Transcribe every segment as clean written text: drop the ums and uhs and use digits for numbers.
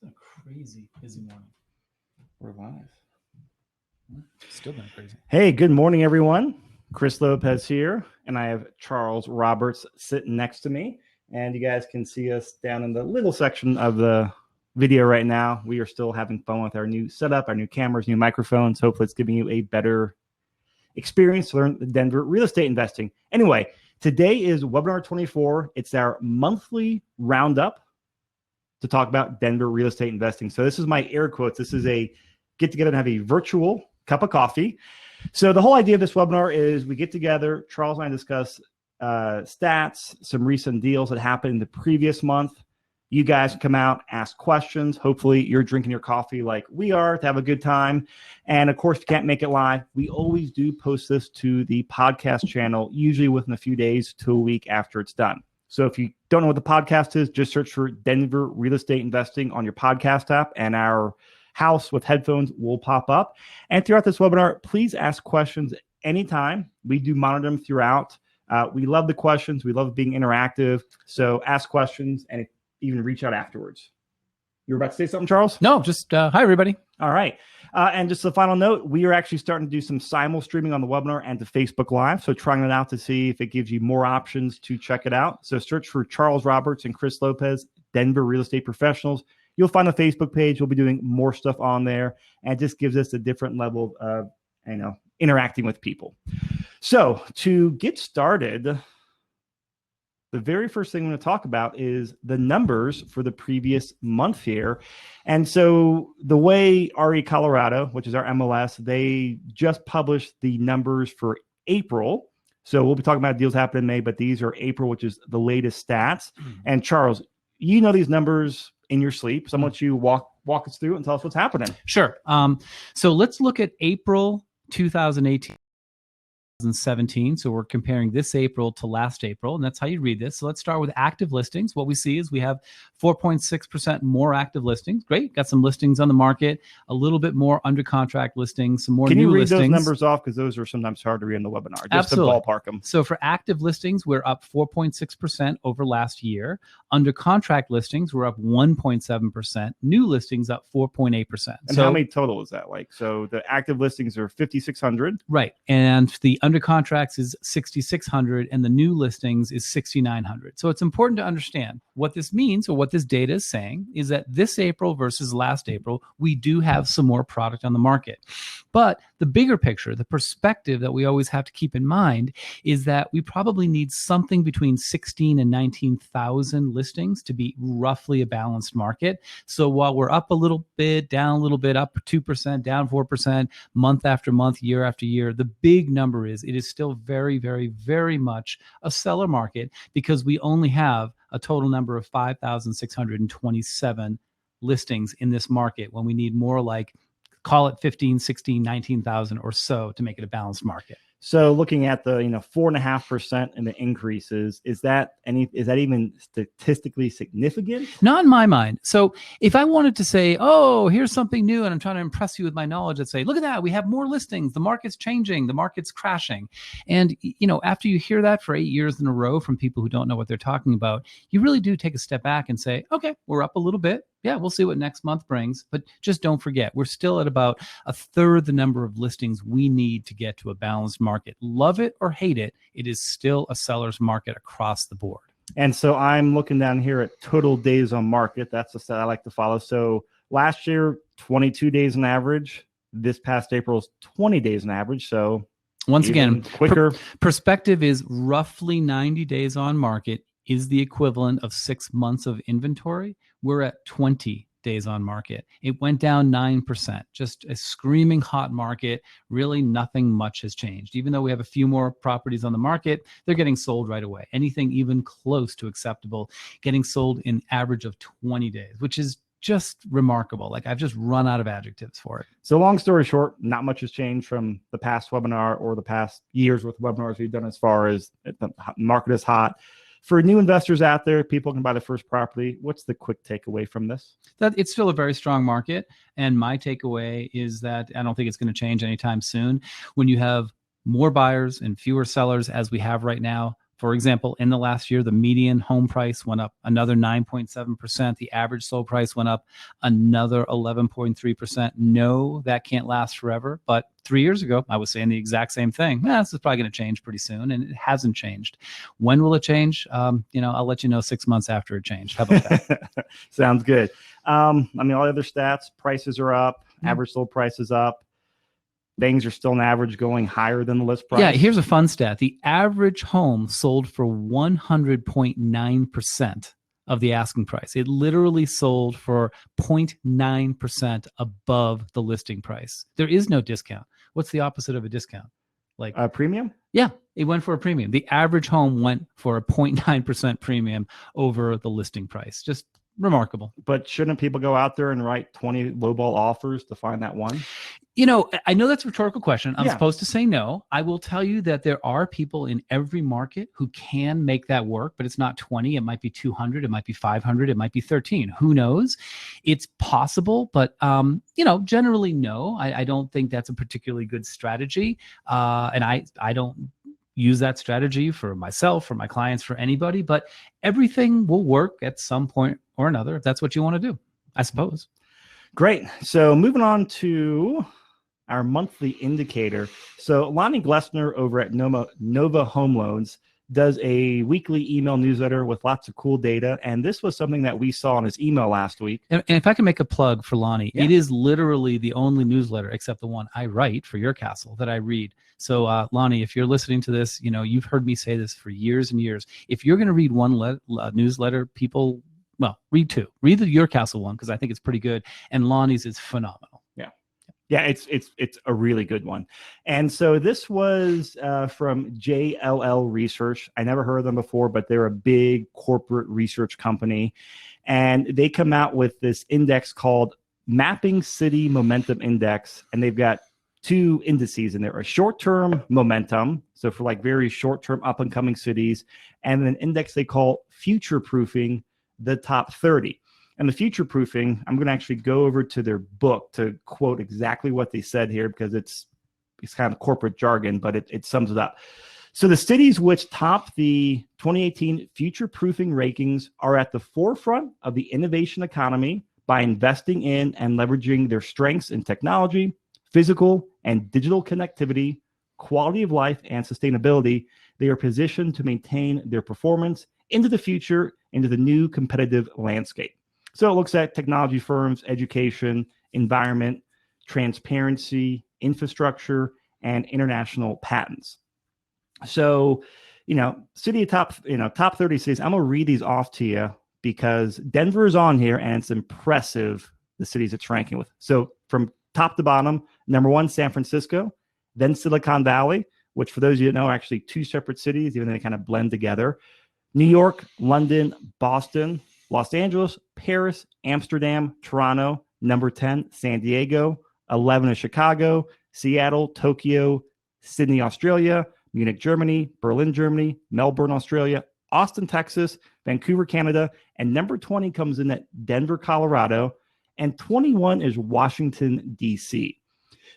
been a crazy busy morning. We're live. Still been crazy. Hey, good morning, everyone. Chris Lopez here, and I have Charles Roberts sitting next to me. And you guys can see us down in the little section of the video right now. We are still having fun with our new setup, our new cameras, new microphones. Hopefully it's giving you a better experience to learn the Denver real estate investing. Anyway, today is webinar 24. It's our monthly roundup to talk about Denver real estate investing. So this is my air quotes. This is a get together and have a virtual cup of coffee. So the whole idea of this webinar is we get together, Charles and I discuss stats, some recent deals that happened in the previous month. You guys come out, ask questions. Hopefully you're drinking your coffee like we are to have a good time. And of course, if you can't make it live, we always do post this to the podcast channel, usually within a few days to a week after it's done. So if you don't know what the podcast is, just search for Denver Real Estate Investing on your podcast app, and our house with headphones will pop up. And throughout this webinar, please ask questions anytime. We do monitor them throughout. We love the questions. We love being interactive. So ask questions and even reach out afterwards. You were about to say something, Charles? No, just hi, everybody. All right. And just a final note, we are actually starting to do some simul streaming on the webinar and to Facebook Live. So trying it out to see if it gives you more options to check it out. So search for Charles Roberts and Chris Lopez, Denver Real Estate Professionals. You'll find a Facebook page. We'll be doing more stuff on there, and it just gives us a different level of, interacting with people. So to get started, the very first thing I'm going to talk about is the numbers for the previous month here. And so the way RE Colorado, which is our MLS, they just published the numbers for April. So we'll be talking about deals happening in May, but these are April, which is the latest stats. And Charles, you know these numbers in your sleep. So I'm going to let you walk us through it and tell us what's happening. Sure. So let's look at April 2018. 2017. So we're comparing this April to last April, and that's how you read this. So let's start with active listings. What we see is we have 4.6% more active listings. Great. Got some listings on the market, a little bit more under contract listings, some more new listings. Can you read those numbers off? Because those are sometimes hard to read in the webinar. Just Absolutely. to ballpark them. So for active listings, we're up 4.6% over last year. Under contract listings, we're up 1.7%. New listings up 4.8%. And how many total is that like? So the active listings are 5,600. Right. And the under contracts is 6,600 and the new listings is 6,900. So it's important to understand what this means, or what this data is saying, is that this April versus last April, we do have some more product on the market. But the bigger picture, the perspective that we always have to keep in mind is that we probably need something between 16 and 19,000 listings to be roughly a balanced market. So while we're up a little bit, down a little bit, up 2%, down 4%, month after month, year after year, the big number is it is still very, very, very much a seller market, because we only have a total number of 5,627 listings in this market, when we need more like, call it 15, 16, 19,000 or so to make it a balanced market. So looking at the 4.5% in the increases, is that even statistically significant? Not in my mind. So if I wanted to say, oh, here's something new, and I'm trying to impress you with my knowledge, I'd say, look at that, we have more listings, the market's changing, the market's crashing. And after you hear that for 8 years in a row from people who don't know what they're talking about, you really do take a step back and say, okay, we're up a little bit. Yeah, we'll see what next month brings. But just don't forget, we're still at about a third the number of listings we need to get to a balanced market. Love it or hate it, it is still a seller's market across the board. And so I'm looking down here at total days on market. That's the stat I like to follow. So last year, 22 days on average. This past April's 20 days on average. So once again, quicker. Perspective is roughly 90 days on market is the equivalent of 6 months of inventory. We're at 20 days on market. It went down 9%, just a screaming hot market. Really nothing much has changed. Even though we have a few more properties on the market, they're getting sold right away. Anything even close to acceptable, getting sold in average of 20 days, which is just remarkable. Like, I've just run out of adjectives for it. So long story short, not much has changed from the past webinar or the past years with webinars we've done as far as the market is hot. For new investors out there, people can buy the first property. What's the quick takeaway from this? That it's still a very strong market. And my takeaway is that I don't think it's going to change anytime soon. When you have more buyers and fewer sellers, as we have right now, For example, in the last year, the median home price went up another 9.7%. The average sold price went up another 11.3%. No, that can't last forever. But 3 years ago, I was saying the exact same thing. This is probably going to change pretty soon, and it hasn't changed. When will it change? I'll let you know 6 months after it changed. How about that? Sounds good. All the other stats, prices are up, average sold price is up. Things are still on average going higher than the list price. Yeah, here's a fun stat. The average home sold for 100.9% of the asking price. It literally sold for 0.9% above the listing price. There is no discount. What's the opposite of a discount? Like a premium? Yeah, it went for a premium. The average home went for a 0.9% premium over the listing price. Just remarkable. But shouldn't people go out there and write 20 lowball offers to find that one? I know that's a rhetorical question. I'm supposed to say no. I will tell you that there are people in every market who can make that work, but it's not 20. It might be 200. It might be 500. It might be 13. Who knows? It's possible, but generally no. I don't think that's a particularly good strategy, and I don't use that strategy for myself, for my clients, for anybody. But everything will work at some point or another if that's what you want to do, I suppose. Great. So moving on to our monthly indicator. So Lonnie Glessner over at Nova Home Loans does a weekly email newsletter with lots of cool data. And this was something that we saw in his email last week. And if I can make a plug for Lonnie, It is literally the only newsletter except the one I write for your castle that I read. So Lonnie, if you're listening to this, you've heard me say this for years and years. If you're going to read one newsletter, read two. Read the Your Castle one because I think it's pretty good. And Lonnie's is phenomenal. Yeah, it's a really good one. And so this was from JLL Research. I never heard of them before, but they're a big corporate research company. And they come out with this index called Mapping City Momentum Index. And they've got two indices in there, a short-term momentum, so for like very short-term up-and-coming cities, and an index they call future-proofing the top 30. And the future proofing, I'm going to actually go over to their book to quote exactly what they said here because it's kind of corporate jargon, but it sums it up. So the cities which top the 2018 future proofing rankings are at the forefront of the innovation economy by investing in and leveraging their strengths in technology, physical and digital connectivity, quality of life, and sustainability. They are positioned to maintain their performance into the future, into the new competitive landscape. So it looks at technology firms, education, environment, transparency, infrastructure, and international patents. So, city top 30 cities. I'm gonna read these off to you because Denver is on here, and it's impressive the cities it's ranking with. So from top to bottom, number 1, San Francisco, then Silicon Valley, which for those of you that know are actually two separate cities, even though they kind of blend together. New York, London, Boston, Los Angeles, Paris, Amsterdam, Toronto, number 10, San Diego, 11 is Chicago, Seattle, Tokyo, Sydney, Australia, Munich, Germany, Berlin, Germany, Melbourne, Australia, Austin, Texas, Vancouver, Canada, and number 20 comes in at Denver, Colorado, and 21 is Washington, D.C.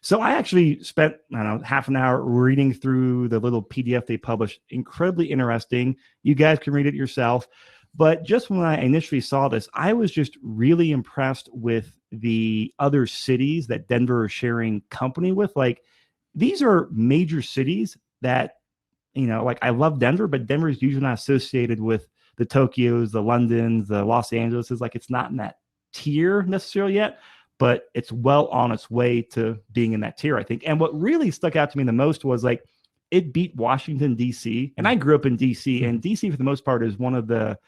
So I actually spent, half an hour reading through the little PDF they published. Incredibly interesting. You guys can read it yourself. But just when I initially saw this, I was just really impressed with the other cities that Denver is sharing company with. Like, these are major cities that, I love Denver, but Denver is usually not associated with the Tokyos, the Londons, the Los Angeles. Like, it's not in that tier necessarily yet, but it's well on its way to being in that tier, I think. And what really stuck out to me the most was like, it beat Washington, D.C. And I grew up in D.C. and D.C. for the most part is one of the,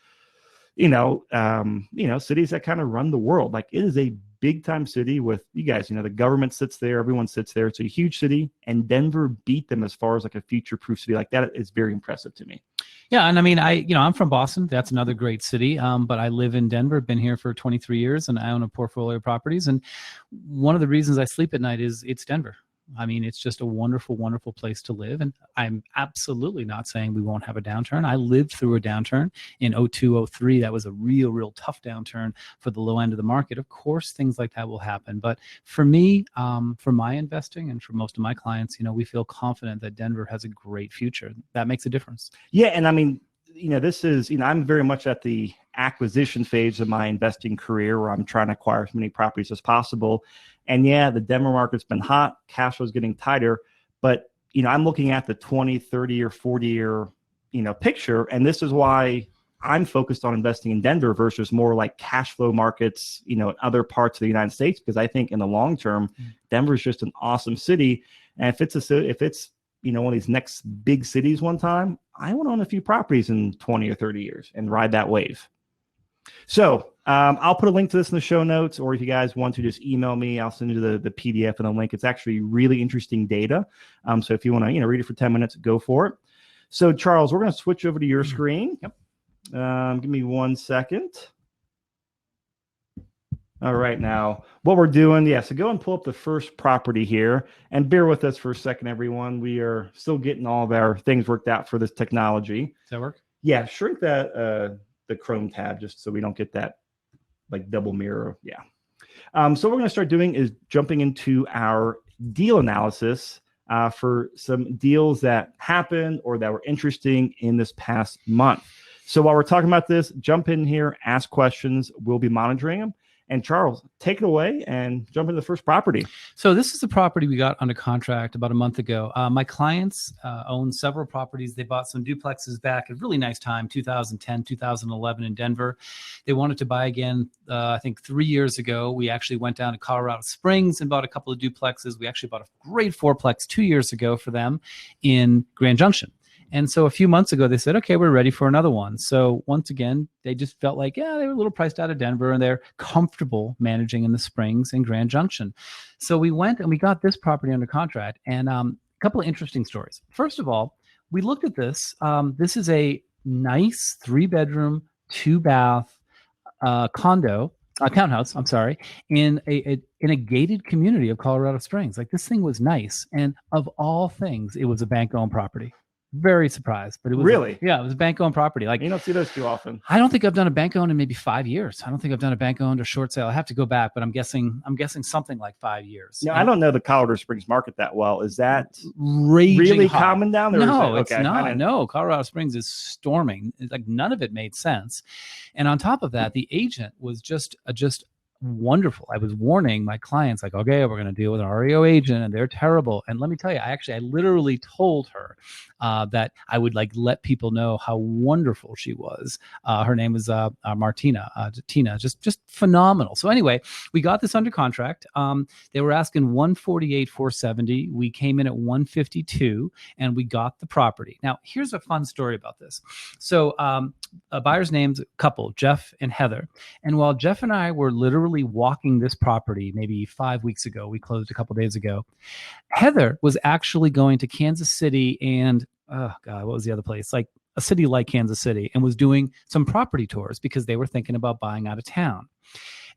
cities that kind of run the world. Like, it is a big time city with, you guys, the government sits there, everyone sits there. It's a huge city, and Denver beat them as far as like a future proof city. Like, that is very impressive to me. Yeah. And I mean, I'm from Boston. That's another great city. But I live in Denver, been here for 23 years, and I own a portfolio of properties. And one of the reasons I sleep at night is it's Denver. I mean, it's just a wonderful, wonderful place to live. And I'm absolutely not saying we won't have a downturn. I lived through a downturn in 02, 03. That was a real, real tough downturn for the low end of the market. Of course, things like that will happen. But for me, for my investing and for most of my clients, we feel confident that Denver has a great future. That makes a difference. Yeah. And I mean, this is, I'm very much at the acquisition phase of my investing career where I'm trying to acquire as many properties as possible. And yeah, the Denver market's been hot, cash flow is getting tighter, but I'm looking at the 20, 30 or 40 year, picture. And this is why I'm focused on investing in Denver versus more like cash flow markets, in other parts of the United States, because I think in the long term, Denver is just an awesome city. And if it's one of these next big cities one time, I want to own a few properties in 20 or 30 years and ride that wave. So I'll put a link to this in the show notes, or if you guys want to just email me, I'll send you the PDF and the link. It's actually really interesting data. So if you want to, read it for 10 minutes, go for it. So Charles, we're going to switch over to your screen. Yep. Give me 1 second. All right, now what we're doing, so go and pull up the first property here, and bear with us for a second, everyone. We are still getting all of our things worked out for this technology. Does that work? Yeah, shrink that the Chrome tab just so we don't get that like double mirror. Yeah. So what we're going to start doing is jumping into our deal analysis for some deals that happened or that were interesting in this past month. So while we're talking about this, jump in here, ask questions. We'll be monitoring them. And Charles, take it away and jump into the first property. So this is the property we got under contract about a month ago. My clients own several properties. They bought some duplexes back at a really nice time, 2010, 2011 in Denver. They wanted to buy again, I think 3 years ago. We actually went down to Colorado Springs and bought a couple of duplexes. We actually bought a great fourplex 2 years ago for them in Grand Junction. And so a few months ago, they said, okay, we're ready for another one. So once again, they just felt like, they were a little priced out of Denver and they're comfortable managing in the Springs and Grand Junction. So we went and we got this property under contract, and a couple of interesting stories. First of all, we looked at this. This is a nice 3-bedroom, 2-bath townhouse, in a gated community of Colorado Springs. Like, this thing was nice. And of all things, it was a bank-owned property. Very surprised, but it was really, it was a bank-owned property. Like, you don't see those too often. I don't think I've done a bank-owned in maybe 5 years. I don't think I've done a bank-owned or short sale. I have to go back, but I'm guessing something like 5 years. No, I don't know the Colorado Springs market that well. Is that really common down there? No, it's not. No, Colorado Springs is storming. It's like none of it made sense. And on top of that, the agent was just wonderful. I was warning my clients, like, okay, we're going to deal with an REO agent and they're terrible. And let me tell you, I literally told her that I would let people know how wonderful she was. Her name was Tina, just phenomenal. So anyway, we got this under contract. They were asking 148, 470. We came in at 152 and we got the property. Now, here's a fun story about this. So a buyer's name's a couple, Jeff and Heather. And while Jeff and I were literally walking this property maybe 5 weeks ago, we closed a couple days ago, Heather was actually going to Kansas City and, what was the other place? Like a city like Kansas City, and was doing some property tours because they were thinking about buying out of town.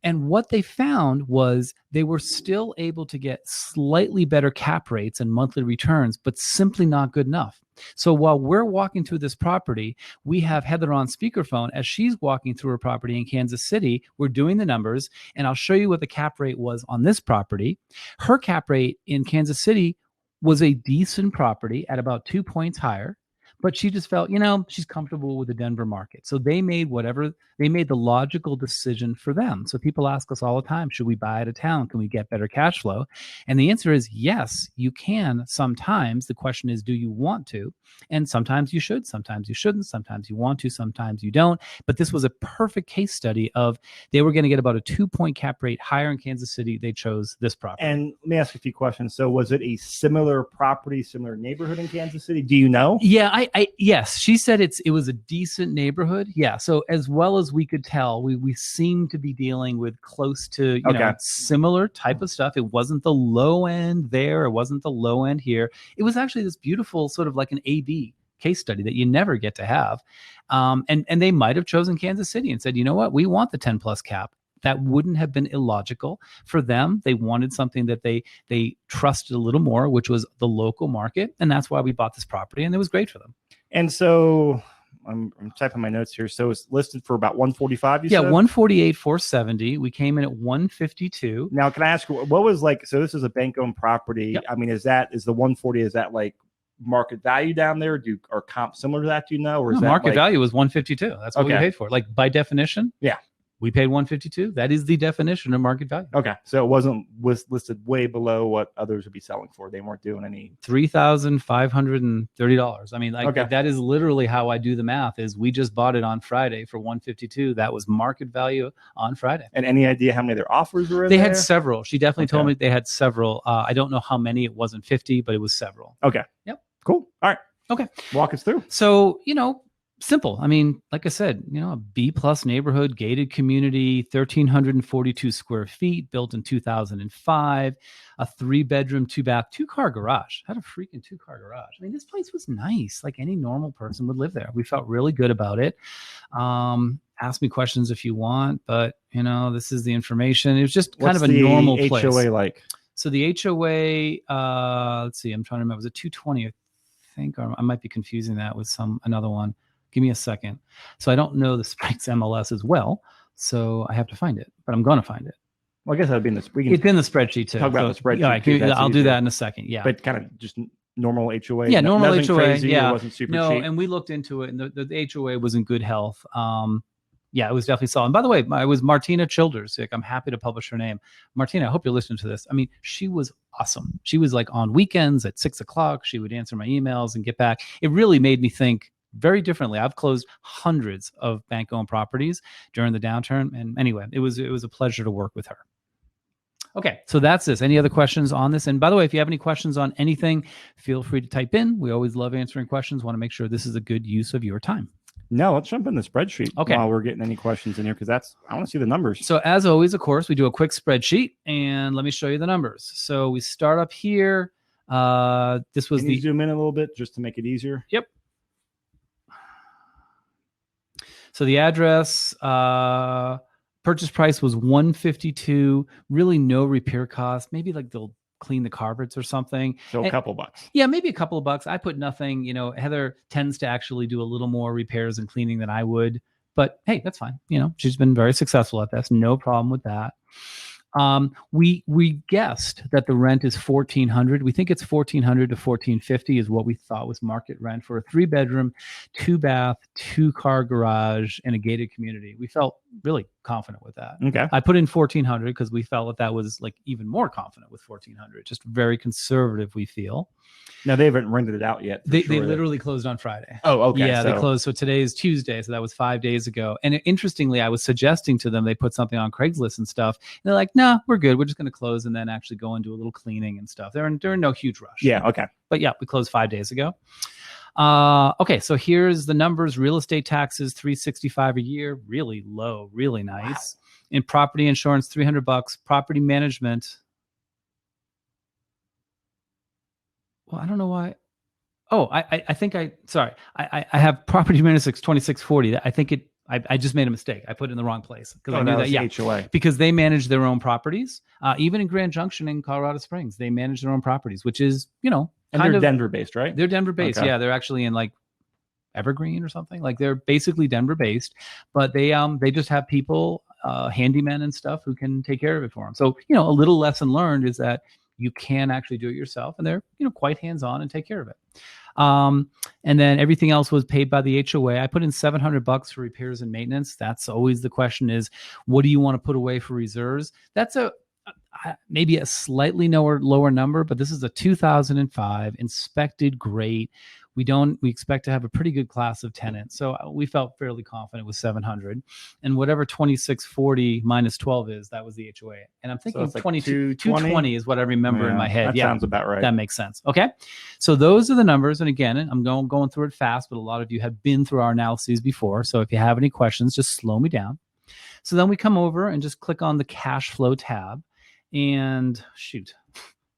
And what they found was they were still able to get slightly better cap rates and monthly returns, but simply not good enough. So while we're walking through this property, we have Heather on speakerphone as she's walking through her property in Kansas City. We're doing the numbers, and I'll show you what the cap rate was on this property. Her cap rate in Kansas City was a decent property at about 2 points higher. But she just felt, she's comfortable with the Denver market. So they made the logical decision for them. So people ask us all the time, should we buy out of town? Can we get better cash flow? And the answer is yes, you can sometimes. The question is, do you want to? And sometimes you should, sometimes you shouldn't, sometimes you want to, sometimes you don't. But this was a perfect case study of they were going to get about a 2-point cap rate higher in Kansas City. They chose this property. And let me ask you a few questions. So was it a similar property, similar neighborhood in Kansas City? Do you know? Yeah, yes, she said it was a decent neighborhood. Yeah, so as well as we could tell, we seemed to be dealing with close to similar type of stuff. It wasn't the low end there. It wasn't the low end here. It was actually this beautiful sort of like an A/B case study that you never get to have. And they might have chosen Kansas City and said, you know what, we want the 10 plus cap. That wouldn't have been illogical for them. They wanted something that they trusted a little more, which was the local market, and that's why we bought this property, and it was great for them. And so I'm typing my notes here. So it's listed for about 145. You Yeah, said? 148, 470. We came in at 152. Now, can I ask what was like? So this is a bank-owned property. Yep. I mean, is the 140? Is that like market value down there? Are comps similar to that? Do you know, or is No, that market like, value was 152. That's what we Okay. paid for. Like by definition, Yeah. we paid 152. That is the definition of market value. Okay, so it was listed way below what others would be selling for. They weren't doing any. $3,530. I mean, like Okay. that is literally how I do the math. Is we just bought it on Friday for 152. That was market value on Friday. And any idea how many of their offers were in They there? had several. She definitely told Okay. me they had several. I don't know how many. It wasn't 50, but it was several. Okay. Yep. Cool. All right. Okay. Walk us through. So, simple. I mean, like I said, a B+ neighborhood, gated community, 1,342 square feet, built in 2005, a 3-bedroom, 2-bath, 2-car garage. Had a freaking 2-car garage. I mean, this place was nice. Like any normal person would live there. We felt really good about it. Ask me questions if you want, but this is the information. It was just kind of a normal place. HOA like? So the HOA, let's see, I'm trying to remember. Was it 220? I think, or I might be confusing that with another one. Give me a second. So I don't know the Springs MLS as well, so I have to find it, but I'm going to find it. Well, I guess that'd be in the. It's in the spreadsheet too. Talk about the spreadsheet. All right, too. I'll do that in a second. Yeah, but kind of just normal HOA. Yeah, normal Nothing HOA. Crazy, Yeah, it wasn't super cheap. and we looked into it, and the HOA was in good health. Yeah, it was definitely solid. And by the way, it was Martina Childers. Like, I'm happy to publish her name. Martina, I hope you're listening to this. I mean, she was awesome. She was like on weekends at 6:00. She would answer my emails and get back. It really made me think very differently. I've closed hundreds of bank-owned properties during the downturn. And anyway, it was a pleasure to work with her. Okay, so that's this. Any other questions on this? And by the way, if you have any questions on anything, feel free to type in. We always love answering questions. Want to make sure this is a good use of your time. No, let's jump in the spreadsheet while we're getting any questions in here, because I want to see the numbers. So as always, of course, we do a quick spreadsheet, and let me show you the numbers. So we start up here. This was Can you zoom in a little bit just to make it easier? Yep. So the address, purchase price was $152. Really no repair cost. Maybe like they'll clean the carpets or something. So a couple bucks. Yeah, maybe a couple of bucks. I put nothing. Heather tends to actually do a little more repairs and cleaning than I would. But hey, that's fine. She's been very successful at this. No problem with that. We guessed that the rent is $1,400. We think it's $1,400 to $1,450 is what we thought was market rent for a 3-bedroom, 2-bath, 2-car garage in a gated community. We felt really confident with that. Okay. I put in $1,400 because we felt that was like even more confident with $1,400. Just very conservative, we feel. Now they haven't rented it out yet. They literally closed on Friday. Oh, okay. Yeah, they closed. So today is Tuesday. So that was 5 days ago. And interestingly, I was suggesting to them they put something on Craigslist and stuff. And they're like, no, we're good. We're just going to close and then actually go and do a little cleaning and stuff. They're in no huge rush. Yeah. Okay. But yeah, we closed 5 days ago. Okay, so here's the numbers. Real estate taxes, $365 a year, really low, really nice. Wow. In property insurance, $300. Property management. Well, I don't know why. Oh, I think I have property management $2,640. I think I just made a mistake. I put it in the wrong place because I knew that. Yeah, HOA. Because they manage their own properties. Even in Grand Junction in Colorado Springs, they manage their own properties, which is and they're Denver based, right? They're Denver based. Okay. Yeah, they're actually in like Evergreen or something. Like they're basically Denver based, but they just have people, handymen and stuff who can take care of it for them. So a little lesson learned is that you can actually do it yourself, and they're quite hands-on and take care of it. And then everything else was paid by the HOA. I put in $700 for repairs and maintenance. That's always the question: is what do you want to put away for reserves? That's maybe a slightly lower number, but this is a 2005 inspected, great. We expect to have a pretty good class of tenants. So we felt fairly confident with 700, and whatever 2640 minus 12 is, that was the HOA. And I'm thinking like 220 is what I remember in my head. That sounds about right. That makes sense. Okay. So those are the numbers. And again, I'm going through it fast, but a lot of you have been through our analyses before. So if you have any questions, just slow me down. So then we come over and just click on the cash flow tab, and shoot,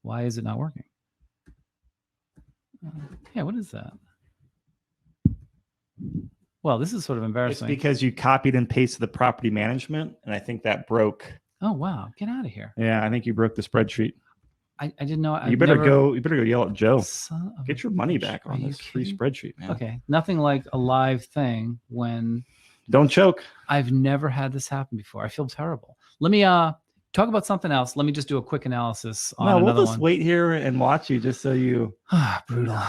why is it not working? Yeah, what is that? Well, this is sort of It's embarrassing. because you copied and pasted the property management, and I think that broke. Oh, wow. Get out of here. Yeah, I think you broke the spreadsheet. I didn't know. You better go yell at Joe. Get your money bitch. back Are on you this free kidding? spreadsheet, man. Okay. Nothing like a live thing when Don't choke. I've never had this happen before. I feel terrible. Let me talk about something else. Let me just do a quick analysis on another we'll just one. wait here and watch you just so you. Brutal.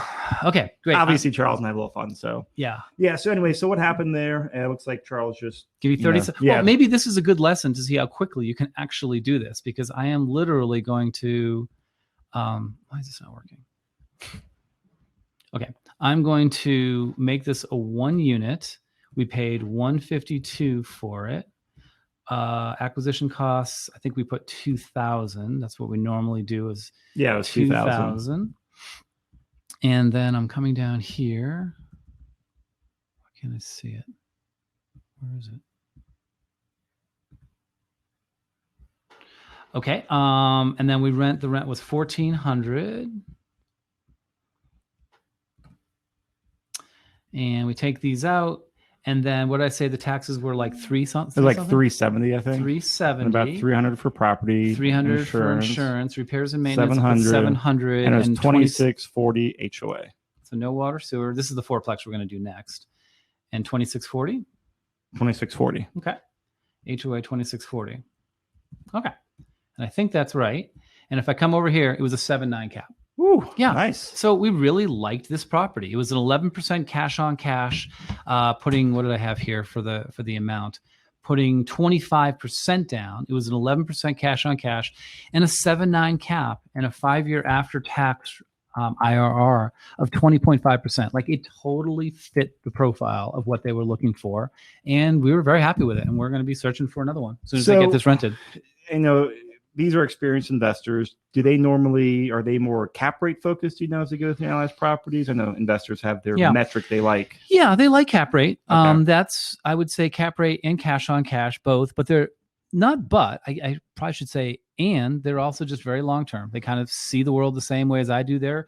Okay, great. Obviously, Charles and I have a little fun. So yeah. So anyway, so what happened there? It looks like Charles just Give you 30 know, seconds. Well, maybe this is a good lesson to see how quickly you can actually do this, because I am literally going to. Why is this not working? Okay, I'm going to make this a 1 unit. We paid $152 for it. Acquisition costs, I think we put $2,000. That's what we normally do, is it was $2,000. And then I'm coming down here. Why can't I see it? Where is it? Okay. And then the rent was $1,400. And we take these out. And then what did I say? The taxes were like something. Like $370, I think. $370. And about $300 for property. $300 for insurance, repairs and maintenance. $700. And it was $2,640 HOA. So no water, sewer. This is the fourplex we're going to do next. And $2,640. $2,640. Okay. HOA $2,640. Okay. And I think that's right. And if I come over here, it was a 7.9 cap. Ooh, yeah, nice. So we really liked this property. It was an 11% cash on cash. Putting, what did I have here for the amount? Putting 25% down. It was an 11% cash on cash and a 7.9 cap and a 5-year after tax IRR of 20.5%. Like, it totally fit the profile of what they were looking for, and we were very happy with it. And we're going to be searching for another one as soon as they get this rented. These are experienced investors. Are they more cap rate focused, as they go through analyze properties? I know investors have their metric they like. Yeah, they like cap rate. Okay. That's, I would say, cap rate and cash on cash, both, but they're not, I probably should say, and they're also just very long-term. They kind of see the world the same way as I do there.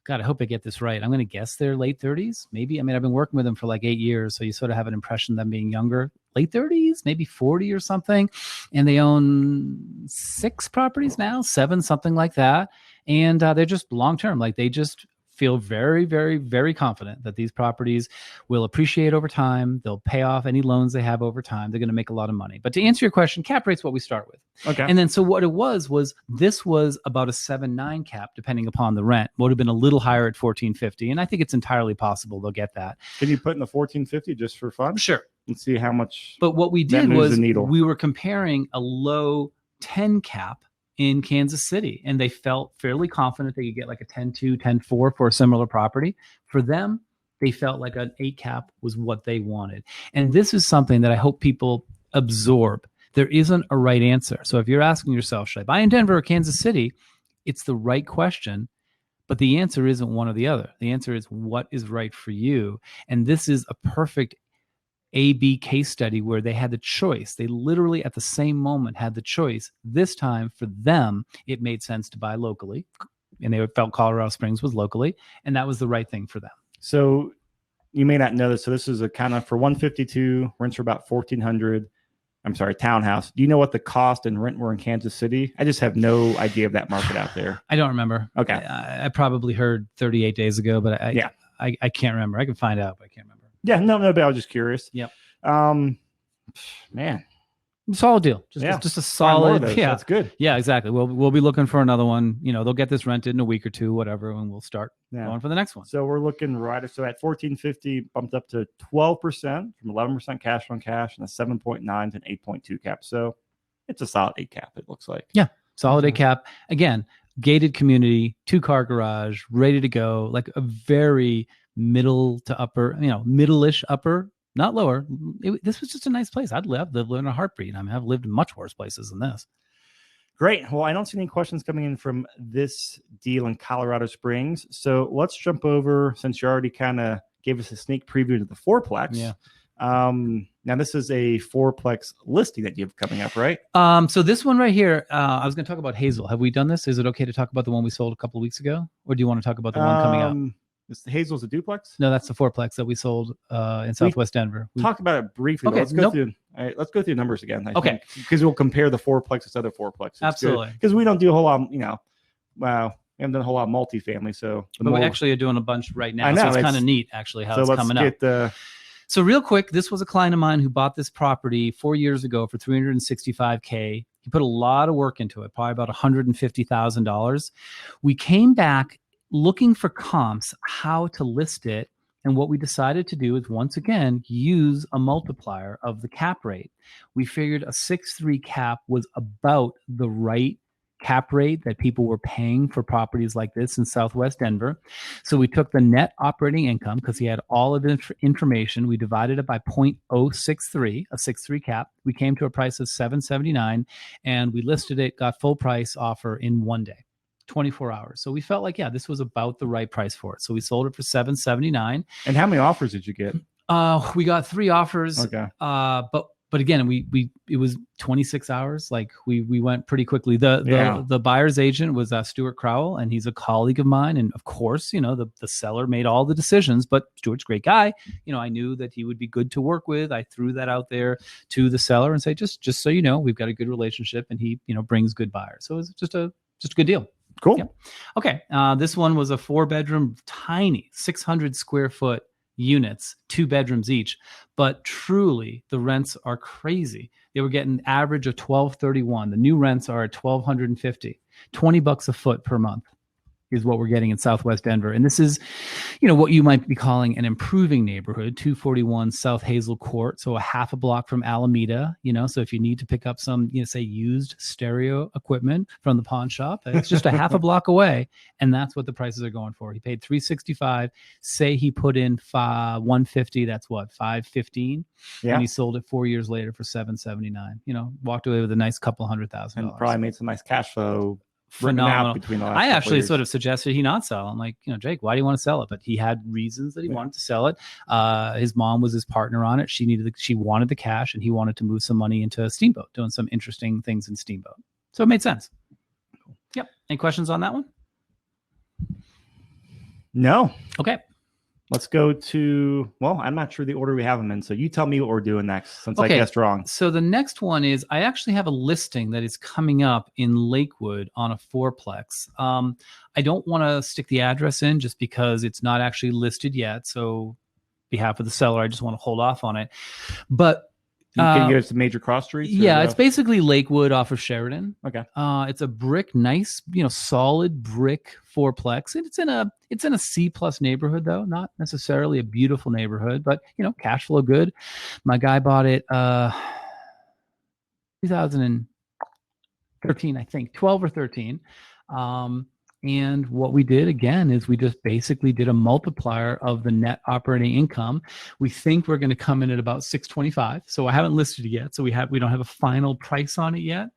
God, I hope I get this right. I'm going to guess they're late 30s, maybe. I mean, I've been working with them for like 8 years, so you sort of have an impression of them being younger, late 30s, maybe 40 or something. And they own 6 properties now, 7, something like that. And they're just long-term. Like, they just feel very, very, very confident that these properties will appreciate over time. They'll pay off any loans they have over time. They're going to make a lot of money. But to answer your question, cap rate's what we start with. Okay. And then, so what it was this was about a 7.9 cap, depending upon the rent. Would have been a little higher at $1,450. And I think it's entirely possible they'll get that. Can you put in the $1,450 just for fun? Sure. And see how much. But what we did was we were comparing a low 10 cap in Kansas City, and they felt fairly confident they could get like a 10.2, 10.4 for a similar property. For them, they felt like an 8 cap was what they wanted. And this is something that I hope people absorb. There isn't a right answer. So if you're asking yourself, should I buy in Denver or Kansas City? It's the right question, but the answer isn't one or the other. The answer is what is right for you. And this is a perfect A/B case study where they had the choice. They literally at the same moment had the choice. This time for them, it made sense to buy locally, and they felt Colorado Springs was locally, and that was the right thing for them. So you may not know this. So this is a kind of for $152, rents are about $1,400. I'm sorry, townhouse. Do you know what the cost and rent were in Kansas City? I just have no idea of that market out there. I don't remember. Okay. I probably heard 38 days ago, but I can't remember. I can find out, but I can't remember. Yeah, no, but I was just curious. Yep. Man. Solid deal. Just a solid. Yeah, that's good. Yeah, exactly. We'll be looking for another one. They'll get this rented in a week or two, whatever, and we'll start going for the next one. So we're looking so at $1,450, bumped up to 12% from 11% cash on cash and a 7.9 to an 8.2 cap. So it's a solid 8 cap, it looks like. Yeah, solid 8 cap. Again, gated community, 2-car garage, ready to go, like a very middle to upper, middle-ish upper, not lower. This was just a nice place. I'd live in a heartbeat. I mean, I've lived in much worse places than this. Great. Well, I don't see any questions coming in from this deal in Colorado Springs. So let's jump over, since you already kind of gave us a sneak preview to the fourplex. Yeah. Now this is a fourplex listing that you have coming up, right? So this one right here, I was going to talk about Hazel. Have we done this? Is it okay to talk about the one we sold a couple of weeks ago, or do you want to talk about the one coming up? Hazel's a duplex? No, that's the fourplex that we sold in Southwest Denver. We talked about it briefly. Okay, Let's go through. All right, let's go through numbers again. Okay. Because we'll compare the fourplexes to other fourplexes. Absolutely. Because we don't do a whole lot, wow. We haven't done a whole lot of multifamily. So but we actually are doing a bunch right now. I know, so it's kind of neat actually how it's coming up. So real quick, this was a client of mine who bought this property 4 years ago for $365K. He put a lot of work into it, probably about $150,000. We came back looking for comps, how to list it. And what we decided to do is, once again, use a multiplier of the cap rate. We figured a 6.3 cap was about the right cap rate that people were paying for properties like this in Southwest Denver. So we took the net operating income because he had all of the information. We divided it by 0.063, a 6.3 cap. We came to a price of $779 and we listed it, got full price offer in 1 day, 24 hours. So we felt like, yeah, this was about the right price for it. So we sold it for $779. And how many offers did you get? We got 3 offers. Okay. But again, it was 26 hours. Like we went pretty quickly. The buyer's agent was Stuart Crowell, and he's a colleague of mine. And of course, the seller made all the decisions, but Stuart's a great guy. I knew that he would be good to work with. I threw that out there to the seller and say, just so you know, we've got a good relationship, and he, brings good buyers. So it was just a good deal. Cool. Yep. Okay. This one was a 4-bedroom, tiny 600 square foot units, 2 bedrooms each, but truly the rents are crazy. They were getting average of $1,231. The new rents are at $1,250, $20 a foot per month is what we're getting in Southwest Denver. And this is, what you might be calling an improving neighborhood, 241 South Hazel Court. So a half a block from Alameda, so if you need to pick up some, say used stereo equipment from the pawn shop, it's just a half a block away. And that's what the prices are going for. He paid $365. Say he put in $150. That's what, $515. Yeah. And he sold it 4 years later for $779. Walked away with a nice couple $100,000. And probably made some nice cash flow. Phenomenal. Between the last I actually sort of suggested he not sell. I'm like, Jake, why do you want to sell it? But he had reasons that he wanted to sell it. His mom was his partner on it. She wanted the cash, and he wanted to move some money into Steamboat, doing some interesting things in Steamboat. So it made sense. Yep. Any questions on that one? No. Okay. Let's go to, I'm not sure the order we have them in. So you tell me what we're doing next, since I guessed wrong. So the next one is, I actually have a listing that is coming up in Lakewood on a fourplex. I don't want to stick the address in just because it's not actually listed yet. So on behalf of the seller, I just want to hold off on it. But can you give us the major cross streets? Yeah, it's basically Lakewood off of Sheridan. Okay. It's a brick, nice, solid brick fourplex. And it's in a C+ neighborhood though, not necessarily a beautiful neighborhood, but cash flow good. My guy bought it 2013, I think, 12 or 13. And what we did again is we just basically did a multiplier of the net operating income. We think we're going to come in at about 625. So I haven't listed it yet. So we don't have a final price on it yet.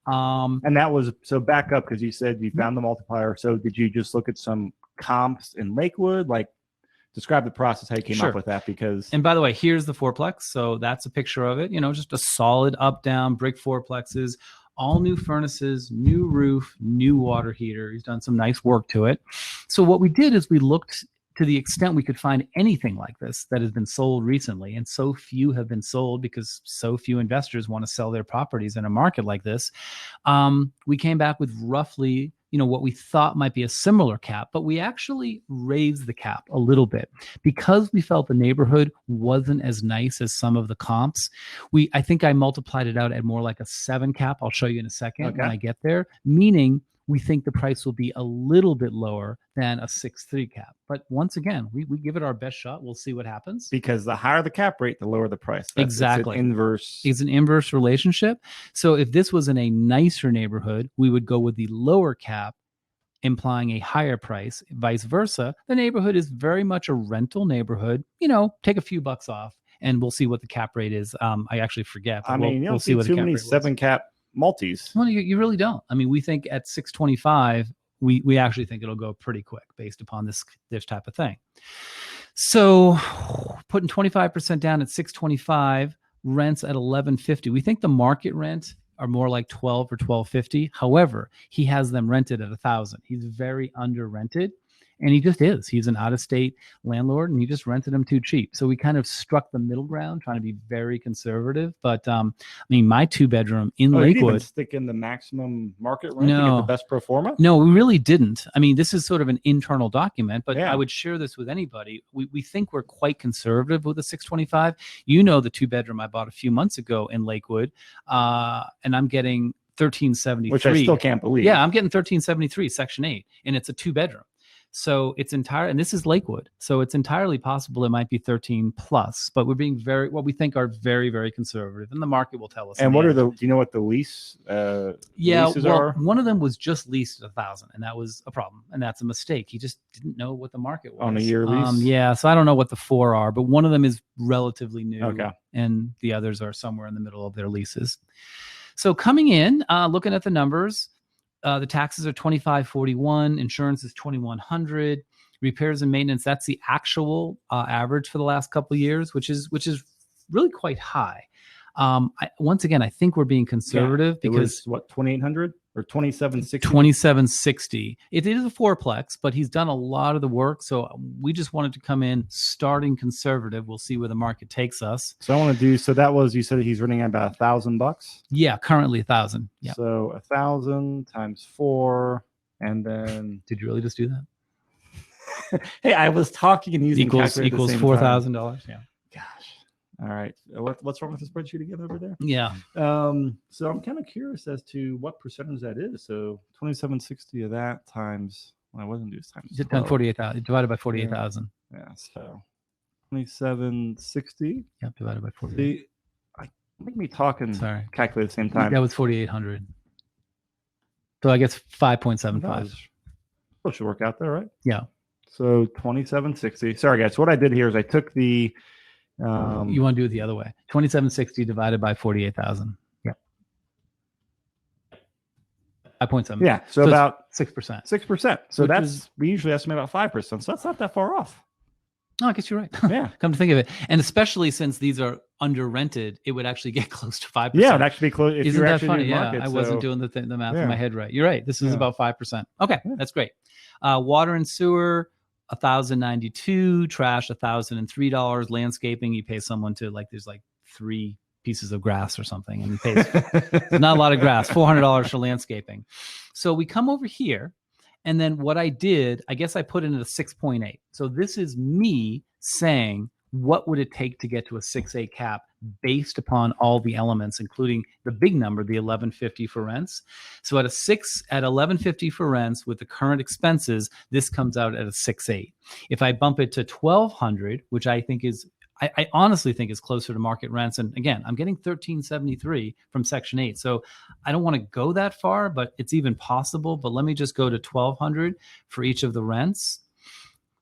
And that was, so back up, because you said you found the multiplier. So did you just look at some comps in Lakewood? Like, describe the process, how you came up with that, because. And by the way, here's the fourplex. So that's a picture of it, just a solid up, down brick fourplexes. All new furnaces, new roof, new water heater. He's done some nice work to it. So what we did is we looked to the extent we could find anything like this that has been sold recently, and so few have been sold because so few investors want to sell their properties in a market like this. We came back with roughly what we thought might be a similar cap, but we actually raised the cap a little bit because we felt the neighborhood wasn't as nice as some of the comps. I think I multiplied it out at more like a 7 cap. I'll show you in a second when I get there, meaning we think the price will be a little bit lower than a 6.3 cap. But once again, we give it our best shot. We'll see what happens. Because the higher the cap rate, the lower the price. Exactly. It's an inverse relationship. So if this was in a nicer neighborhood, we would go with the lower cap, implying a higher price. Vice versa. The neighborhood is very much a rental neighborhood. Take a few bucks off, and we'll see what the cap rate is. I actually forget. But you don't see too many 7 cap multis. Well, you really don't. We think at 625, we actually think it'll go pretty quick based upon this type of thing. So putting 25% down at 625, rents at 1150. We think the market rent are more like 12 or 1250. However, he has them rented at 1,000. He's very under rented. And he just is. He's an out-of-state landlord, and he just rented them too cheap. So we kind of struck the middle ground, trying to be very conservative. But I mean, my 2-bedroom in You didn't even Lakewood. stick in the maximum market rent to get the best pro forma? No, we really didn't. I mean, this is sort of an internal document, but Yeah. I would share this with anybody. We think we're quite conservative with the 625. You know, the 2-bedroom I bought a few months ago in Lakewood, and I'm getting 1373, which I still can't believe. Yeah, I'm getting 1373 Section 8, and it's a 2-bedroom. So it's entire, and this is Lakewood. So it's entirely possible it might be 13 plus, but we're being what we think are very, very conservative, and the market will tell us. And what are do you know what the leases are? One of them was just leased at 1,000, and that was a problem, and that's a mistake. He just didn't know what the market was on a year lease. Yeah, so I don't know what the 4 are, but one of them is relatively new, okay, and the others are somewhere in the middle of their leases. So coming in, looking at the numbers. The taxes are $2,541. Insurance is $2,100. Repairs and maintenance, that's the actual average for the last couple of years, which is really quite high. Once again, I think we're being conservative because it was, what, 2,800 or 2,760? 2,760. It is a fourplex, but he's done a lot of the work. So we just wanted to come in starting conservative. We'll see where the market takes us. So I want to do. So that was, you said he's running at about $1,000. Yeah, currently 1,000. Yeah. So 1,000 times 4, and then did you really just do that? Hey, I was talking and using equals $4,000. Yeah. Gosh. All right. What's wrong with the spreadsheet again over there? Yeah. So I'm kind of curious as to what percentage that is. So 2,760 of that times, well, I wasn't doing times 48,000 divided by 48,000. Yeah. So 2,760. Yeah, divided by 48. Make me talk and calculate at the same time. That was 4,800. So I guess 5.75. That should work out there, right? Yeah. So 2,760. Sorry, guys. So what I did here is I took the. You want to do it the other way. 2,760 divided by 48,000. Yeah. 5.7. Yeah. So about 6%. 6%. So we usually estimate about 5%. So that's not that far off. Oh, I guess you're right. Yeah. Come to think of it. And especially since these are under rented, it would actually get close to 5%. Yeah, it would actually be close. If Isn't you're that actually funny? in Yeah. market, I wasn't doing the math in my head right. You're right. This is about 5%. Okay. Yeah. That's great. Water and sewer, $1,092. Trash, $1,003. Landscaping, you pay someone to there's 3 pieces of grass or something, and he pays not a lot of grass. $400 for landscaping. So we come over here. And then what I did, I guess I put in a 6.8. So this is me saying, what would it take to get to a 6.8 cap based upon all the elements, including the big number, the $1,150 for rents. So at $1,150 for rents with the current expenses, this comes out at a 6.8. If I bump it to $1,200, which I think is, I honestly think is closer to market rents. And again, I'm getting $1,373 from Section 8. So I don't want to go that far, but it's even possible. But let me just go to $1,200 for each of the rents.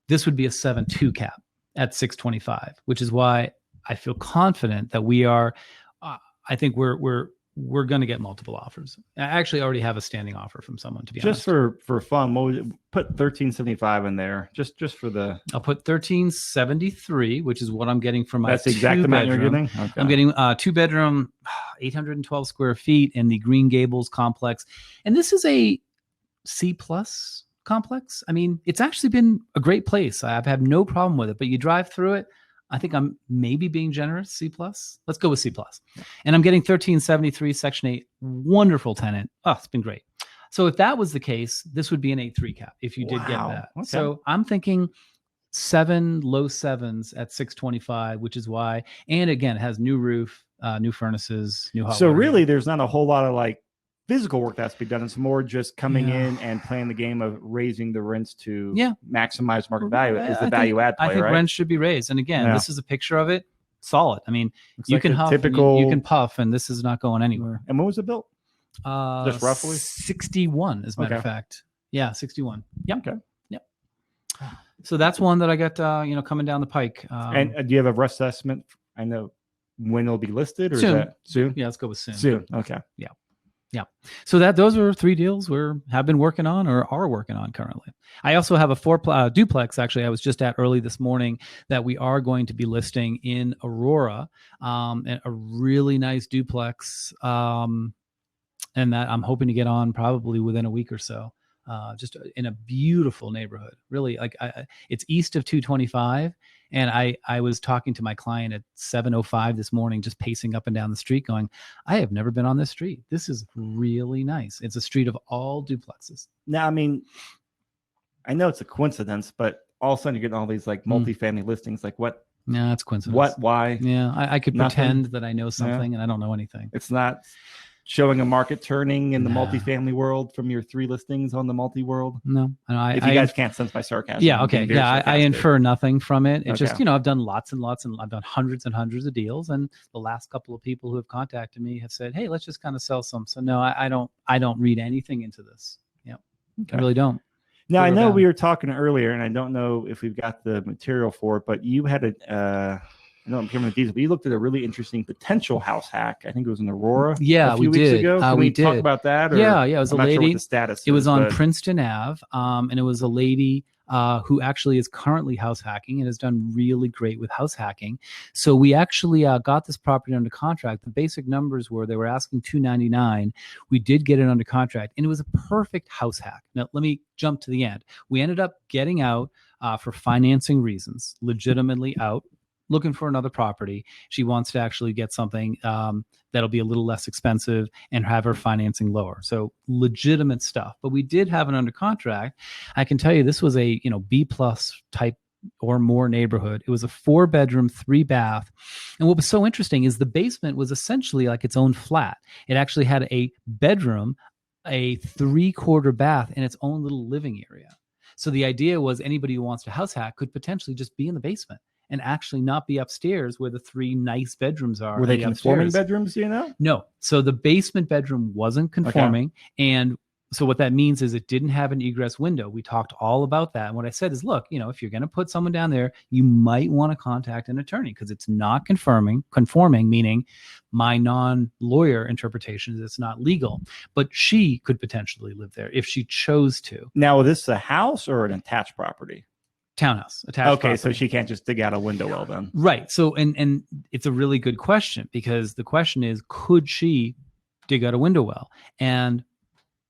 This would be a 7.2 cap at 625, which is why I feel confident that we are, I think we're going to get multiple offers. I actually already have a standing offer from someone, to be honest. Just for fun, put 1375 in there, just for the. I'll put 1373, which is what I'm getting for my. That's the exact amount you're getting. Okay. I'm getting 2-bedroom, 812 square feet in the Green Gables complex, and this is a C+ complex. I mean, it's actually been a great place. I've had no problem with it, but you drive through it. I think I'm maybe being generous. C+. Let's go with C+. Yeah. And I'm getting 1373 Section 8. Wonderful tenant. Oh, it's been great. So if that was the case, this would be an 8.3 cap if you did get that. Okay. So I'm thinking 7, low 7s at 625, which is why. And again, it has new roof, new furnaces, new hot. So really, there's not a whole lot of physical work that's to be done. It's more just coming in and playing the game of raising the rents to maximize market value. Is the value add play, I think right? rents should be raised. And again, this is a picture of it. Solid. I mean, you can huff, typical... you can puff, and this is not going anywhere. And when was it built? Just roughly 61, as a matter of fact. Yeah, 61. Yep. Okay. Yep. So that's one that I got, coming down the pike. And do you have a rough estimate? I know when it'll be listed, or soon. Is that soon? Yeah, let's go with soon. Soon. Okay. Yeah. Yeah. So those are 3 deals we have been working on or are working on currently. I also have a duplex. Actually, I was just at early this morning that we are going to be listing in Aurora, and a really nice duplex, and that I'm hoping to get on probably within a week or so. just in a beautiful neighborhood. Really, like it's east of 225. And I was talking to my client at 7:05 this morning, just pacing up and down the street, going, I have never been on this street. This is really nice. It's a street of all duplexes. Now, I mean, I know it's a coincidence, but all of a sudden you're getting all these like multifamily listings. Like what? Yeah, it's coincidence. What? Why? Yeah, I could Nothing? pretend that I know something, and I don't know anything. It's not showing a market turning in the multifamily world from your 3 listings on the multi world. No, if you guys can't sense my sarcasm. Yeah, okay, yeah, I infer nothing from it. It's just, I've done lots and lots, and I've done hundreds and hundreds of deals, and the last couple of people who have contacted me have said, hey, let's just kind of sell some. So no, I don't read anything into this. Yeah, I really don't. Now, I know we were talking earlier, and I don't know if we've got the material for it, but you had I know I'm hearing the details, but you looked at a really interesting potential house hack. I think it was in Aurora. Yeah, a few weeks ago. Can we talk about that? Or yeah, it was a lady. Sure what the status it was on Princeton Ave, and it was a lady who actually is currently house hacking and has done really great with house hacking. So we actually got this property under contract. The basic numbers were they were asking $299. We did get it under contract, and it was a perfect house hack. Now let me jump to the end. We ended up getting out for financing reasons, legitimately out, looking for another property. She wants to actually get something that'll be a little less expensive and have her financing lower. So legitimate stuff. But we did have it under contract. I can tell you this was a B+ type or more neighborhood. It was a 4-bedroom, 3-bath. And what was so interesting is the basement was essentially like its own flat. It actually had a bedroom, a 3/4 bath, and its own little living area. So the idea was anybody who wants to house hack could potentially just be in the basement and actually not be upstairs where the 3 nice bedrooms are. Were they conforming bedrooms, do you know? No. So the basement bedroom wasn't conforming. Okay. And so what that means is it didn't have an egress window. We talked all about that. And what I said is, look, if you're going to put someone down there, you might want to contact an attorney because it's not conforming, meaning my non-lawyer interpretation is it's not legal. But she could potentially live there if she chose to. Now, is this a house or an attached property? Townhouse attached. Okay, property. So she can't just dig out a window well then. Right. So and it's a really good question because the question is, could she dig out a window well? And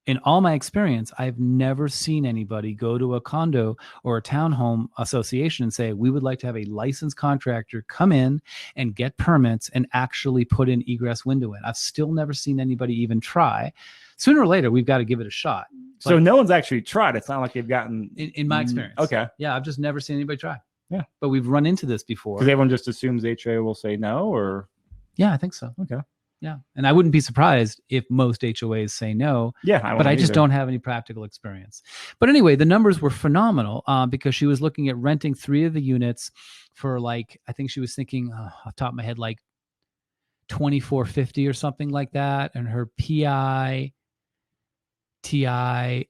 in all my experience, I've never seen anybody go to a condo or a townhome association and say, we would like to have a licensed contractor come in and get permits and actually put an egress window in. I've still never seen anybody even try. Sooner or later, we've got to give it a shot. So no one's actually tried. It's not like they've gotten... In my experience. Okay. Yeah, I've just never seen anybody try. Yeah. But we've run into this before. Because everyone just assumes HOA will say no, or... Yeah, I think so. Okay. Yeah. And I wouldn't be surprised if most HOAs say no. Yeah. But I just don't have any practical experience. But anyway, the numbers were phenomenal because she was looking at renting 3 of the units for I think she was thinking off the top of my head, like $2,450 or something like that. And her TI,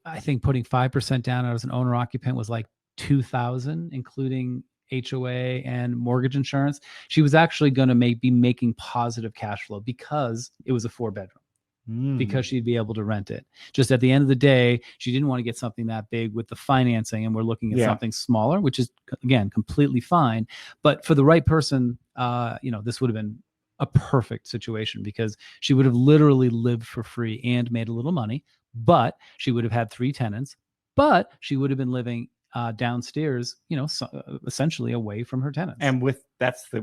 I think putting 5% down as an owner occupant was like $2,000, including HOA and mortgage insurance. She was actually going to be making positive cash flow because it was a 4-bedroom, because she'd be able to rent it. Just at the end of the day, she didn't want to get something that big with the financing, and we're looking at something smaller, which is, again, completely fine. But for the right person, this would have been a perfect situation because she would have literally lived for free and made a little money, but she would have had 3 tenants, but she would have been living downstairs, essentially away from her tenants. And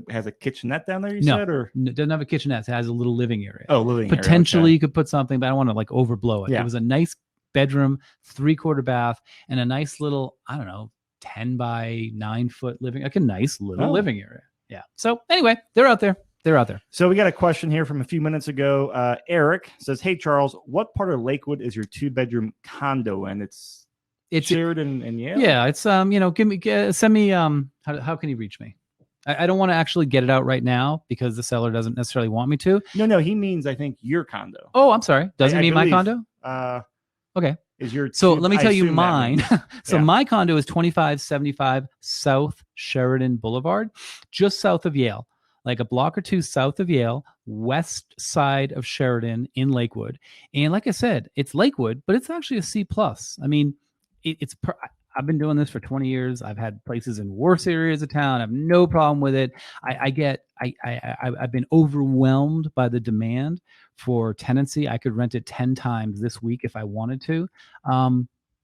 has a kitchenette down there, said? Or no, it doesn't have a kitchenette. It has a little living area. Oh, living area. Potentially okay. You could put something, but I don't want to overblow it. Yeah. It was a nice bedroom, 3/4 bath, and a nice little, 10 by 9 foot living, like a nice little living area. Yeah. So anyway, they're out there. So we got a question here from a few minutes ago. Eric says, "Hey Charles, what part of Lakewood is your 2-bedroom condo in?" It's Sheridan and Yale. Yeah, it's send me how can you reach me? I don't want to actually get it out right now because the seller doesn't necessarily want me to. No, he means I think your condo. Oh, I'm sorry. Doesn't mean my condo? Okay. Let me tell you mine. My condo is 2575 South Sheridan Boulevard, just south of Yale. Like a block or 2 south of Yale, west side of Sheridan in Lakewood. And like I said, it's Lakewood, but it's actually a C+. I mean, I've been doing this for 20 years. I've had places in worse areas of town. I have no problem with it. I've been overwhelmed by the demand for tenancy. I could rent it 10 times this week if I wanted to.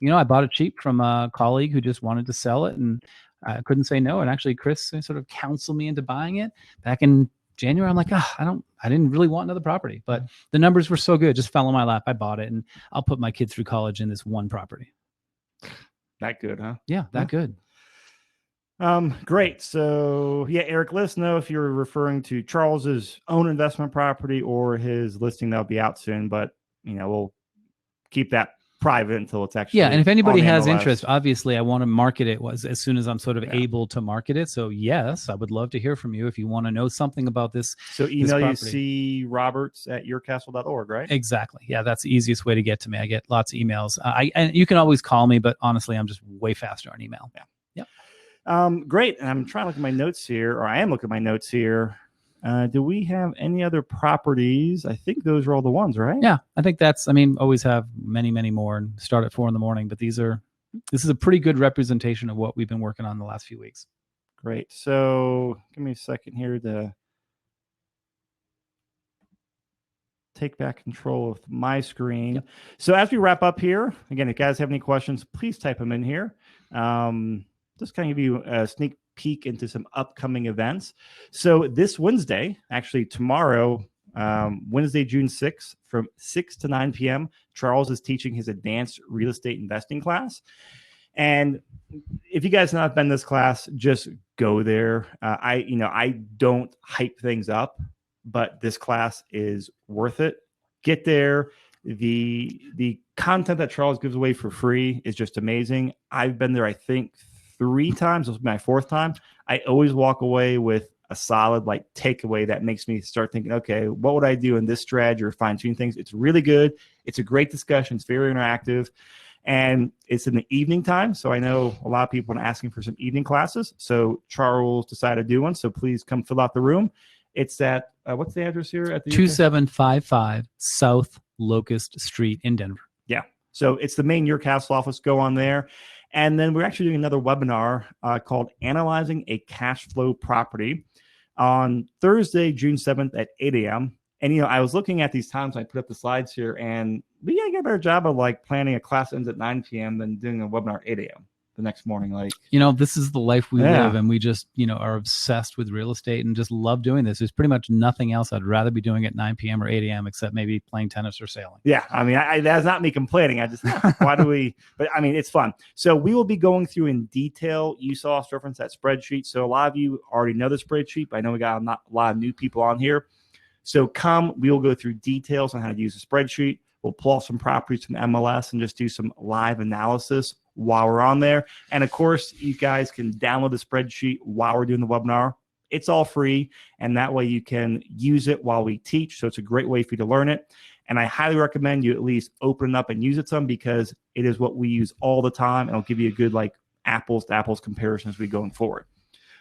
I bought it cheap from a colleague who just wanted to sell it, and I couldn't say no. And actually, Chris sort of counseled me into buying it back in January. I'm like, I didn't really want another property, but the numbers were so good, just fell in my lap. I bought it, and I'll put my kids through college in this one property. That good, huh? Yeah, that good. Great. So yeah, Eric, let us know if you're referring to Charles's own investment property or his listing that'll be out soon, but we'll keep that private until it's actually. Yeah, and if anybody on the has MLS. interest, obviously I want to market it as soon as I'm sort of able to market it. So yes, I would love to hear from you if you want to know something about this. So email you croberts@yourcastle.org, right? Exactly. Yeah, that's the easiest way to get to me. I get lots of emails. And you can always call me, but honestly, I'm just way faster on email. Yeah. Yep. Great. And I'm trying to look at my notes here, or I am looking at my notes here. Do we have any other properties? I think those are all the ones, right? Yeah, I think always have many, many more and start at 4 a.m. But this is a pretty good representation of what we've been working on the last few weeks. Great. So give me a second here to take back control of my screen. Yep. So as we wrap up here, again, if you guys have any questions, please type them in here. Just kind of give you a sneak peek into some upcoming events. So this Wednesday, actually tomorrow, Wednesday, June 6th, from 6 to 9 p.m., Charles is teaching his advanced real estate investing class. And if you guys have not been to this class, just go there. I don't hype things up, but this class is worth it. Get there. The content that Charles gives away for free is just amazing. I've been there, I think, 3 times. This was my 4th time. I always walk away with a solid takeaway that makes me start thinking, okay, what would I do in this strategy or fine tune things? It's really good. It's a great discussion. It's very interactive, and it's in the evening time. So I know a lot of people are asking for some evening classes. So Charles decided to do one. So please come fill out the room. It's at what's the address here? At the 2755 South Locust Street in Denver. Yeah. So it's the main Your Castle office. Go on there. And then we're actually doing another webinar called Analyzing a Cash Flow Property on Thursday, June 7th at 8 a.m. And, I was looking at these times. I put up the slides here, and we got to get a better job of planning a class ends at 9 p.m. than doing a webinar at 8 a.m. the next morning. This is the life we live, and we just, are obsessed with real estate and just love doing this. There's pretty much nothing else I'd rather be doing at 9 p.m. or 8 a.m. except maybe playing tennis or sailing. Yeah. I mean, that's not me complaining. I just, why do we, but I mean, it's fun. So we will be going through in detail. You saw us reference that spreadsheet. So a lot of you already know the spreadsheet, but I know we got a lot of new people on here. So we will go through details on how to use the spreadsheet. We'll pull off some properties from MLS and just do some live analysis while we're on there. And of course, you guys can download the spreadsheet while we're doing the webinar. It's all free, and that way you can use it while we teach. So it's a great way for you to learn it. And I highly recommend you at least open it up and use it some, because it is what we use all the time, and it'll give you a good apples to apples comparison as we going forward.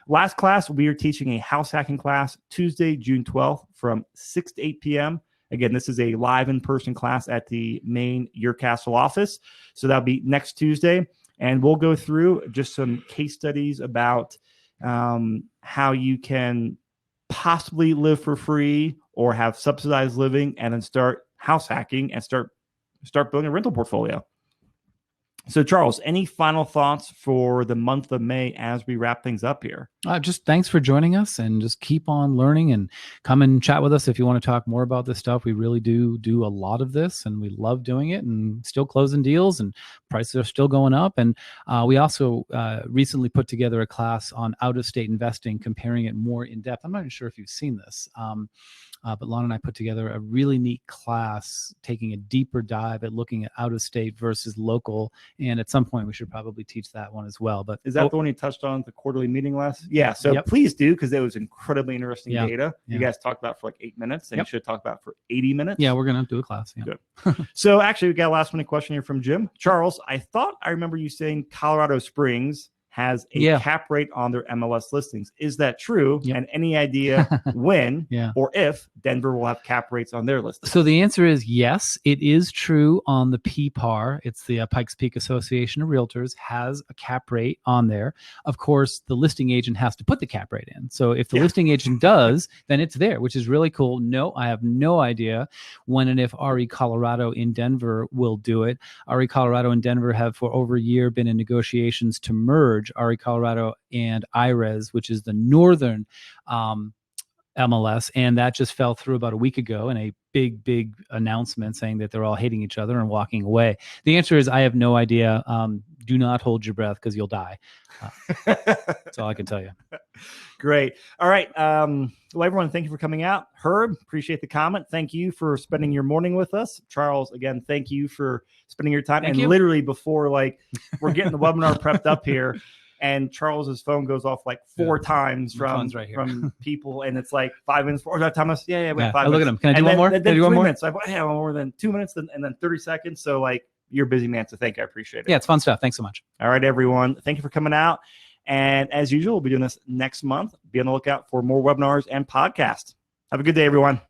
Last class, we are teaching a house hacking class Tuesday, June 12th from 6 to 8 p.m. Again, this is a live in-person class at the main Your Castle office. So that'll be next Tuesday. And we'll go through just some case studies about how you can possibly live for free or have subsidized living, and then start house hacking and start building a rental portfolio. So, Charles, any final thoughts for the month of May as we wrap things up here? Just thanks for joining us, and just keep on learning, and come and chat with us if you want to talk more about this stuff. We really do a lot of this, and we love doing it, and still closing deals, and prices are still going up. And we also recently put together a class on out-of-state investing, comparing it more in depth. I'm not even sure if you've seen this. But Lon and I put together a really neat class, taking a deeper dive at looking at out-of-state versus local. And at some point, we should probably teach that one as well. But is that the one you touched on at the quarterly meeting last? Yeah. So please do, because it was incredibly interesting data. You guys talked about for 8 minutes, and you should talk about for 80 minutes. Yeah, we're going to do a class. Yeah. Good. So actually, we got a last minute question here from Jim. Charles, I thought I remember you saying Colorado Springs has a cap rate on their MLS listings. Is that true? And any idea when or if Denver will have cap rates on their listings? So the answer is yes, it is true on the PPAR. It's the Pikes Peak Association of Realtors has a cap rate on there. Of course, the listing agent has to put the cap rate in. So if the listing agent does, then it's there, which is really cool. No, I have no idea when and if RE Colorado in Denver will do it. RE Colorado and Denver have for over a year been in negotiations to merge RE Colorado and IRES, which is the northern MLS, and that just fell through about a week ago in a big announcement saying that they're all hating each other and walking away. The answer is I have no idea. Do not hold your breath because you'll die. That's all I can tell you. Great. All right. Well, everyone, thank you for coming out. Herb, appreciate the comment. Thank you for spending your morning with us. Charles, again, thank you for spending your time. Thank you. Literally before, we're getting the webinar prepped up here, and Charles's phone goes off 4 times from people, and it's 5 minutes before that time. We have 5 minutes. I look at him. Can I do one more? Then 3 minutes. More than 2 minutes, and then 30 seconds. So you're a busy man, so thank you. I appreciate it. Yeah, it's fun stuff. Thanks so much. All right, everyone. Thank you for coming out. And as usual, we'll be doing this next month. Be on the lookout for more webinars and podcasts. Have a good day, everyone.